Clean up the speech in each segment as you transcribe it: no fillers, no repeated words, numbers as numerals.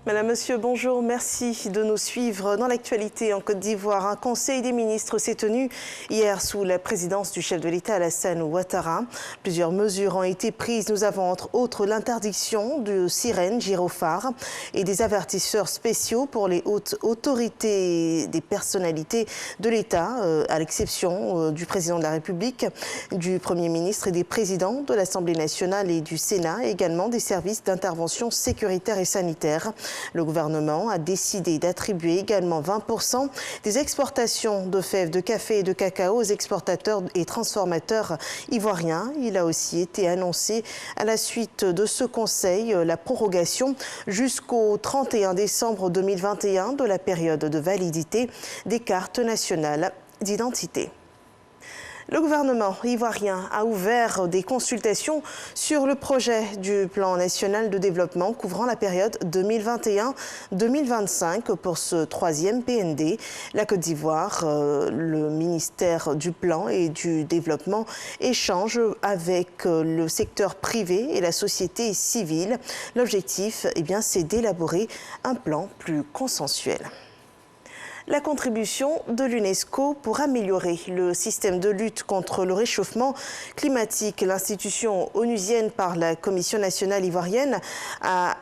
Madame, Monsieur, bonjour. Merci de nous suivre dans l'actualité en Côte d'Ivoire. Un conseil des ministres s'est tenu hier sous la présidence du chef de l'État Alassane Ouattara. Plusieurs mesures ont été prises. Nous avons entre autres l'interdiction de sirènes, gyrophares et des avertisseurs spéciaux pour les hautes autorités des personnalités de l'État, à l'exception du président de la République, du Premier ministre et des présidents de l'Assemblée nationale et du Sénat, et également des services d'intervention sécuritaire et sanitaire. Le gouvernement a décidé d'attribuer également 20% des exportations de fèves de café et de cacao aux exportateurs et transformateurs ivoiriens. Il a aussi été annoncé à la suite de ce conseil la prorogation jusqu'au 31 décembre 2021 de la période de validité des cartes nationales d'identité. Le gouvernement ivoirien a ouvert des consultations sur le projet du plan national de développement couvrant la période 2021-2025 pour ce troisième PND. La Côte d'Ivoire, le ministère du Plan et du Développement échange avec le secteur privé et la société civile. L'objectif, c'est d'élaborer un plan plus consensuel. La contribution de l'UNESCO pour améliorer le système de lutte contre le réchauffement climatique. L'institution onusienne par la Commission nationale ivoirienne a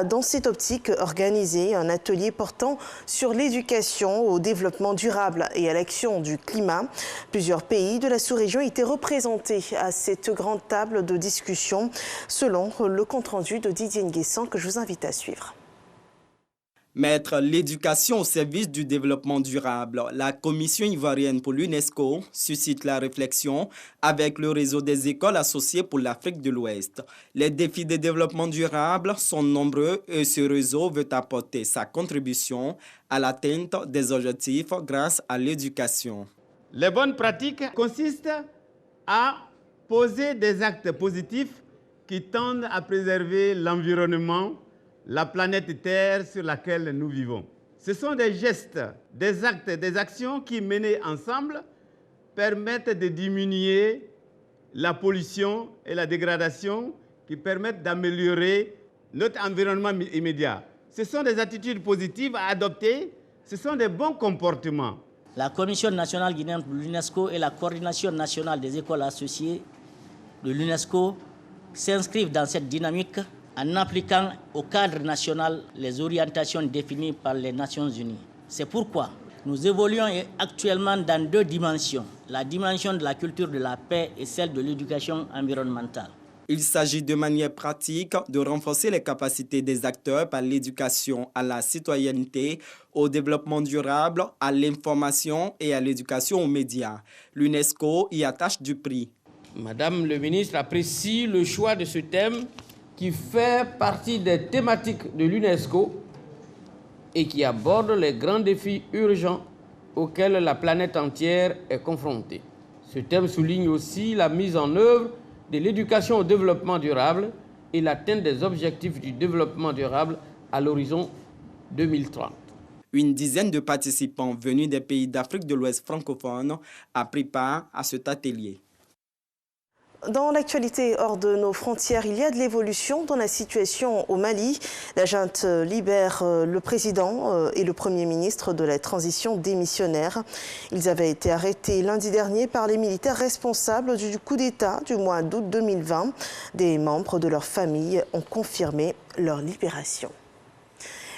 dans cette optique organisé un atelier portant sur l'éducation au développement durable et à l'action du climat. Plusieurs pays de la sous-région étaient représentés à cette grande table de discussion, selon le compte-rendu de Didier Nguessan que je vous invite à suivre. Mettre l'éducation au service du développement durable, la Commission ivoirienne pour l'UNESCO suscite la réflexion avec le réseau des écoles associées pour l'Afrique de l'Ouest. Les défis de développement durable sont nombreux et ce réseau veut apporter sa contribution à l'atteinte des objectifs grâce à l'éducation. Les bonnes pratiques consistent à poser des actes positifs qui tendent à préserver l'environnement, la planète Terre sur laquelle nous vivons. Ce sont des gestes, des actes, des actions qui, menés ensemble, permettent de diminuer la pollution et la dégradation, qui permettent d'améliorer notre environnement immédiat. Ce sont des attitudes positives à adopter, ce sont des bons comportements. La Commission nationale guinéenne pour l'UNESCO et la Coordination nationale des écoles associées de l'UNESCO s'inscrivent dans cette dynamique en appliquant au cadre national les orientations définies par les Nations Unies. C'est pourquoi nous évoluons actuellement dans deux dimensions, la dimension de la culture de la paix et celle de l'éducation environnementale. Il s'agit de manière pratique de renforcer les capacités des acteurs par l'éducation à la citoyenneté, au développement durable, à l'information et à l'éducation aux médias. L'UNESCO y attache du prix. Madame le ministre apprécie le choix de ce thème qui fait partie des thématiques de l'UNESCO et qui aborde les grands défis urgents auxquels la planète entière est confrontée. Ce thème souligne aussi la mise en œuvre de l'éducation au développement durable et l'atteinte des objectifs du développement durable à l'horizon 2030. Une dizaine de participants venus des pays d'Afrique de l'Ouest francophone a pris part à cet atelier. Dans l'actualité hors de nos frontières, il y a de l'évolution dans la situation au Mali. La junte libère le président et le premier ministre de la transition démissionnaire. Ils avaient été arrêtés lundi dernier par les militaires responsables du coup d'État du mois d'août 2020. Des membres de leur famille ont confirmé leur libération.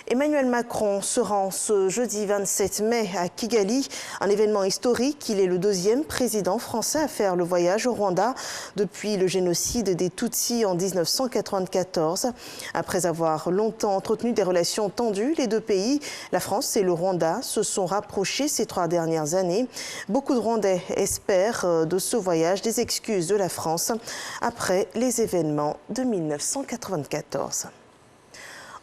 Emmanuel Macron se rend ce jeudi 27 mai à Kigali, un événement historique. Il est le deuxième président français à faire le voyage au Rwanda depuis le génocide des Tutsis en 1994. Après avoir longtemps entretenu des relations tendues, les deux pays, la France et le Rwanda, se sont rapprochés ces 3 dernières années. Beaucoup de Rwandais espèrent de ce voyage des excuses de la France après les événements de 1994.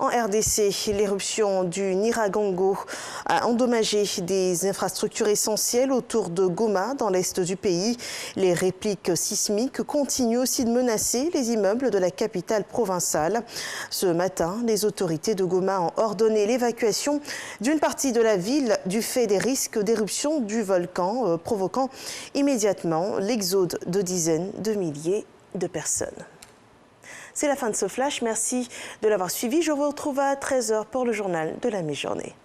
En RDC, l'éruption du Nyiragongo a endommagé des infrastructures essentielles autour de Goma, dans l'est du pays. Les répliques sismiques continuent aussi de menacer les immeubles de la capitale provinciale. Ce matin, les autorités de Goma ont ordonné l'évacuation d'une partie de la ville du fait des risques d'éruption du volcan, provoquant immédiatement l'exode de dizaines de milliers de personnes. C'est la fin de ce flash. Merci de l'avoir suivi. Je vous retrouve à 13h pour le journal de la mi-journée.